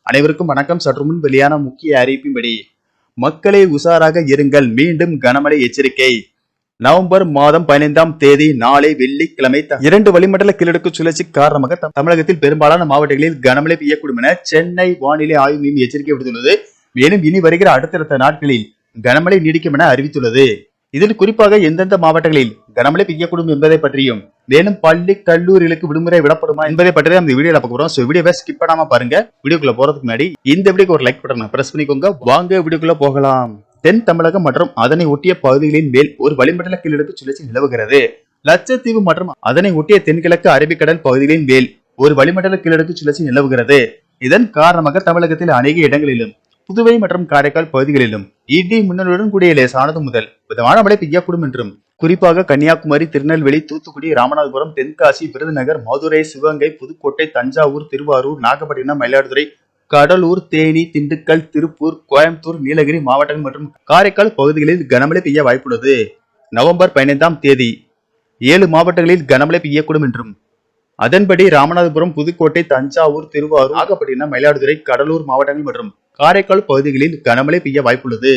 அனைவருக்கும் வணக்கம். சற்று முன் வெளியான முக்கிய அறிவிப்பின்படி மக்களை உஷாராக இருங்கள், மீண்டும் கனமழை எச்சரிக்கை. நவம்பர் மாதம் 15ஆம் தேதி நாளை வெள்ளிக்கிழமை 2 வளிமண்டல கீழடுக்கு சுழற்சி காரணமாக தமிழகத்தில் பெரும்பாலான மாவட்டங்களில் கனமழை பெய்யக்கூடும் என சென்னை வானிலை ஆய்வு மையம் எச்சரிக்கை விடுத்துள்ளது. மேலும் இனி வருகிற அடுத்தடுத்த நாட்களில் கனமழை நீடிக்கும் என அறிவித்துள்ளது. இதில் குறிப்பாக எந்தெந்த மாவட்டங்களில் கனமழை பெய்யக்கூடும் என்பதை பற்றியும், மேலும் பள்ளி கல்லூரிகளுக்கு விடுமுறை விடப்படுமா என்பதை பற்றி இந்த வீடியோல பார்க்க போறோம். வீடியோவை ஸ்கிப் பண்ணாம பாருங்க. வீடியோக்குள்ள போறதுக்கு முன்னாடி இந்த வீடியோக்கு ஒரு லைக் பட்டனை பிரஸ் பண்ணிக்கோங்க. வாங்க வீடியோக்குள்ள போகலாம். தென் தமிழகம் மற்றும் அதனை ஒட்டிய பகுதிகளின் மேல் ஒரு வளிமண்டல கீழடுக்கு சுழற்சி நிலவுகிறது. லட்சத்தீவு மற்றும் அதனை ஒட்டிய தென்கிழக்கு அரபிக்கடல் பகுதிகளின் மேல் ஒரு வளிமண்டல கீழடுக்கு சுழற்சி நிலவுகிறது. இதன் காரணமாக தமிழகத்தில் அநேக இடங்களிலும் புதுவை மற்றும் காரைக்கால் பகுதிகளிலும் இடி மின்னலுடன் கூடிய லேசானது முதல் மிதமான மழை பெய்யக்கூடும் என்றும், குறிப்பாக கன்னியாகுமரி, திருநெல்வேலி, தூத்துக்குடி, ராமநாதபுரம், தென்காசி, விருதுநகர், மதுரை, சிவகங்கை, புதுக்கோட்டை, தஞ்சாவூர், திருவாரூர், நாகப்பட்டினம், மயிலாடுதுறை, கடலூர், தேனி, திண்டுக்கல், திருப்பூர், கோயம்புத்தூர், நீலகிரி மாவட்டங்கள் மற்றும் காரைக்கால் பகுதிகளில் கனமழை பெய்ய வாய்ப்புள்ளது. நவம்பர் 15ஆம் தேதி 7 மாவட்டங்களில் கனமழை பெய்யக்கூடும் என்றும், அதன்படி ராமநாதபுரம், புதுக்கோட்டை, தஞ்சாவூர், திருவாரூர், நாகப்பட்டினம், மயிலாடுதுறை, கடலூர் மாவட்டங்கள் மற்றும் காரைக்கால் பகுதிகளில் கனமழை பெய்ய வாய்ப்புள்ளது.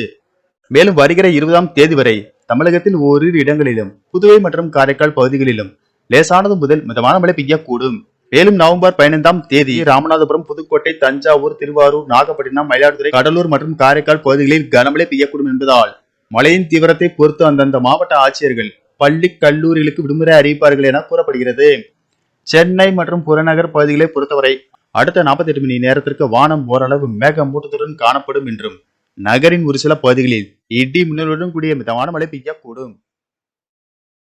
மேலும் வருகிற 20ஆம் தேதி வரை தமிழகத்தில் ஓரிரு இடங்களிலும் புதுவை மற்றும் காரைக்கால் பகுதிகளிலும் லேசானது முதல் மிதமான மழை பெய்யக்கூடும். மேலும் நவம்பர் 15ஆம் தேதி ராமநாதபுரம், புதுக்கோட்டை, தஞ்சாவூர், திருவாரூர், நாகப்பட்டினம், மயிலாடுதுறை, கடலூர் மற்றும் காரைக்கால் பகுதிகளில் கனமழை பெய்யக்கூடும் என்பதால் மழையின் தீவிரத்தை பொறுத்து அந்தந்த மாவட்ட ஆட்சியர்கள் பள்ளி கல்லூரிகளுக்கு விடுமுறை அறிவிப்பார்கள் என கூறப்படுகிறது. சென்னை மற்றும் புறநகர் பகுதிகளை பொறுத்தவரை அடுத்த 48 மணி நேரத்திற்கு வானம் ஓரளவு மேகமூட்டத்துடன் காணப்படும் என்றும், நகரின் ஒரு சில பகுதிகளில் இடி மின்னலுடன் கூடிய மிதமான மழை பெய்யக்கூடும்.